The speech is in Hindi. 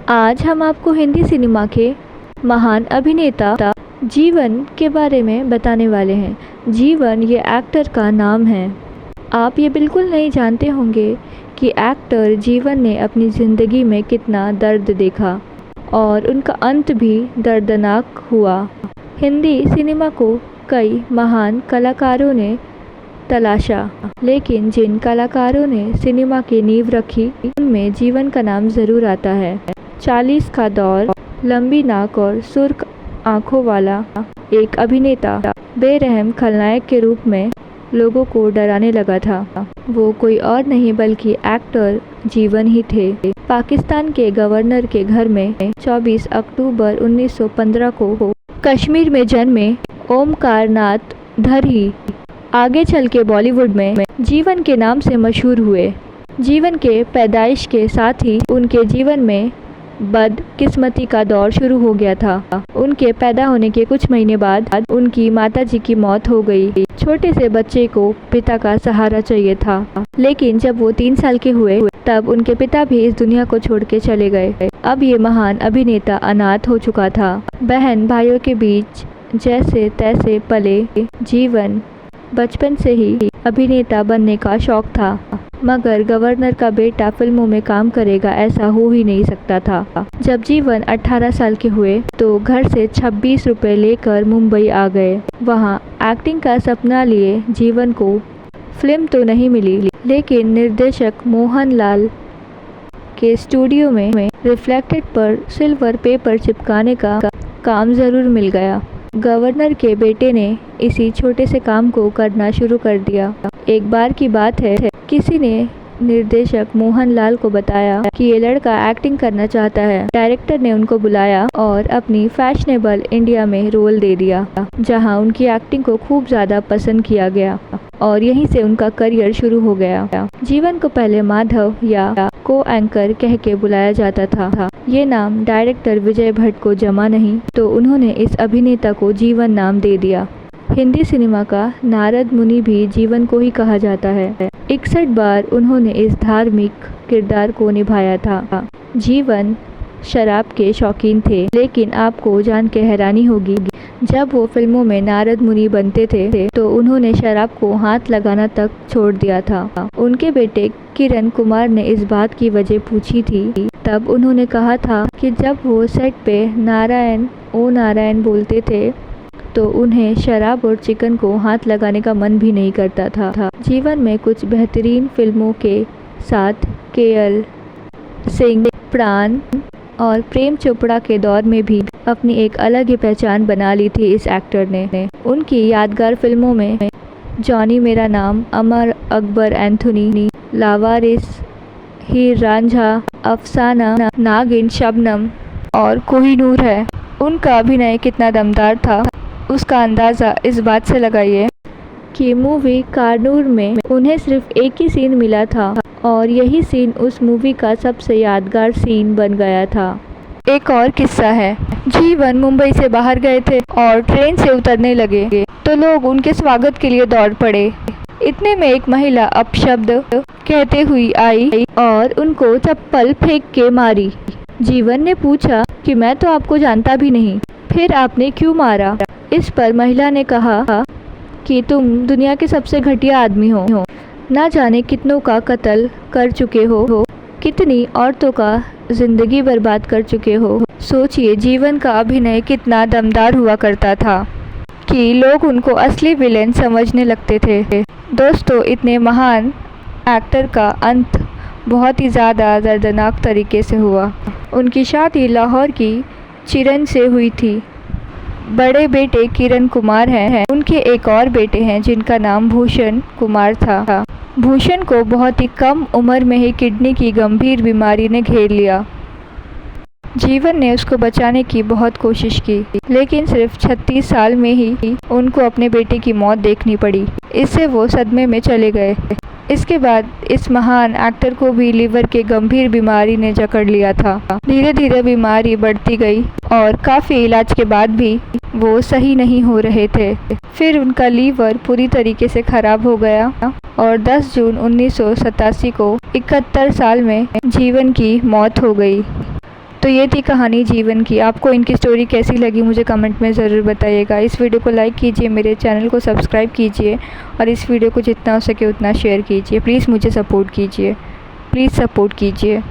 आज हम आपको हिंदी सिनेमा के महान अभिनेता जीवन के बारे में बताने वाले हैं। जीवन ये एक्टर का नाम है। आप ये बिल्कुल नहीं जानते होंगे कि एक्टर जीवन ने अपनी ज़िंदगी में कितना दर्द देखा और उनका अंत भी दर्दनाक हुआ। हिंदी सिनेमा को कई महान कलाकारों ने तलाशा, लेकिन जिन कलाकारों ने सिनेमा की नींव रखी उनमें जीवन का नाम ज़रूर आता है। 40 का दौर, लंबी नाक और सुर्ख आंखों वाला एक अभिनेता बेरहम खलनायक के रूप में लोगों को डराने लगा था। वो कोई और नहीं बल्कि एक्टर जीवन ही थे। पाकिस्तान के गवर्नर के घर में 24 अक्टूबर 1915 को कश्मीर में जन्मे ओमकार नाथ धरी आगे चल के बॉलीवुड में जीवन के नाम से मशहूर हुए। जीवन के पैदाइश के साथ ही उनके जीवन में बदकिस्मती का दौर शुरू हो गया था। उनके पैदा होने के कुछ महीने बाद उनकी माताजी की मौत हो गई। छोटे से बच्चे को पिता का सहारा चाहिए था, लेकिन जब वो 3 साल के हुए तब उनके पिता भी इस दुनिया को छोड़ के चले गए। अब ये महान अभिनेता अनाथ हो चुका था। बहन भाइयों के बीच जैसे तैसे पले। जीवन बचपन से ही अभिनेता बनने का शौक था, मगर गवर्नर का बेटा फिल्मों में काम करेगा ऐसा हो ही नहीं सकता था। जब जीवन 18 साल के हुए तो घर से 26 रुपए लेकर मुंबई आ गए। वहाँ एक्टिंग का सपना लिए जीवन को फिल्म तो नहीं मिली, लेकिन निर्देशक मोहनलाल के स्टूडियो में रिफ्लेक्टेड पर सिल्वर पेपर चिपकाने का काम ज़रूर मिल गया। गवर्नर के बेटे ने इसी छोटे से काम को करना शुरू कर दिया। एक बार की बात है, किसी ने निर्देशक मोहनलाल को बताया कि ये लड़का एक्टिंग करना चाहता है। डायरेक्टर ने उनको बुलाया और अपनी फैशनेबल इंडिया में रोल दे दिया, जहां उनकी एक्टिंग को खूब ज़्यादा पसंद किया गया और यहीं से उनका करियर शुरू हो गया। जीवन को पहले माधव या को एंकर कह के बुलाया जाता था। ये नाम डायरेक्टर विजय भट्ट को जमा नहीं, तो उन्होंने इस अभिनेता को जीवन नाम दे दिया। हिंदी सिनेमा का नारद मुनि भी जीवन को ही कहा जाता है। 61 बार उन्होंने इस धार्मिक किरदार को निभाया था। जीवन शराब के शौकीन थे, लेकिन आपको जान के हैरानी होगी, जब वो फिल्मों में नारद मुनि बनते थे तो उन्होंने शराब को हाथ लगाना तक छोड़ दिया था। उनके बेटे किरण कुमार ने इस बात की वजह पूछी थी, तब उन्होंने कहा था कि जब वो सेट पे नारायण ओ नारायण बोलते थे तो उन्हें शराब और चिकन को हाथ लगाने का मन भी नहीं करता था। जीवन में कुछ बेहतरीन फिल्मों के साथ केएल सिंह, प्राण और प्रेम चोपड़ा के दौर में भी अपनी एक अलग ही पहचान बना ली थी इस एक्टर ने। उनकी यादगार फिल्मों में जॉनी मेरा नाम, अमर अकबर एंथोनी, लावारिस, हीर रांझा, अफसाना, नागिन, शबनम और कोहिनूर है। उनका अभिनय कितना दमदार था उसका अंदाज़ा इस बात से लगाइए कि मूवी कारनूर में उन्हें सिर्फ एक ही सीन मिला था और यही सीन उस मूवी का सबसे यादगार सीन बन गया था। एक और किस्सा है, जीवन मुंबई से बाहर गए थे और ट्रेन से उतरने लगे तो लोग उनके स्वागत के लिए दौड़ पड़े। इतने में एक महिला अपशब्द कहते हुई आई और उनको चप्पल फेंक के मारी। जीवन ने पूछा कि मैं तो आपको जानता भी नहीं, फिर आपने क्यों मारा? इस पर महिला ने कहा कि तुम दुनिया के सबसे घटिया आदमी हो, ना जाने कितनों का कत्ल कर चुके हो, कितनी औरतों का जिंदगी बर्बाद कर चुके हो। सोचिए जीवन का अभिनय कितना दमदार हुआ करता था कि लोग उनको असली विलेन समझने लगते थे। दोस्तों, इतने महान एक्टर का अंत बहुत ही ज़्यादा दर्दनाक तरीके से हुआ। उनकी शादी लाहौर की चिरन से हुई थी। बड़े बेटे किरण कुमार हैं। उनके एक और बेटे हैं जिनका नाम भूषण कुमार था। भूषण को बहुत ही कम उम्र में ही किडनी की गंभीर बीमारी ने घेर लिया। जीवन ने उसको बचाने की बहुत कोशिश की, लेकिन सिर्फ 36 साल में ही उनको अपने बेटे की मौत देखनी पड़ी। इससे वो सदमे में चले गए। इसके बाद इस महान एक्टर को भी लीवर के गंभीर बीमारी ने जकड़ लिया था। धीरे धीरे बीमारी बढ़ती गई और काफ़ी इलाज के बाद भी वो सही नहीं हो रहे थे। फिर उनका लीवर पूरी तरीके से ख़राब हो गया और 10 जून 1987 को 71 साल में जीवन की मौत हो गई। तो ये थी कहानी जीवन की। आपको इनकी स्टोरी कैसी लगी मुझे कमेंट में ज़रूर बताइएगा। इस वीडियो को लाइक कीजिए, मेरे चैनल को सब्सक्राइब कीजिए और इस वीडियो को जितना हो सके उतना शेयर कीजिए। प्लीज़ मुझे सपोर्ट कीजिए, प्लीज़ सपोर्ट कीजिए।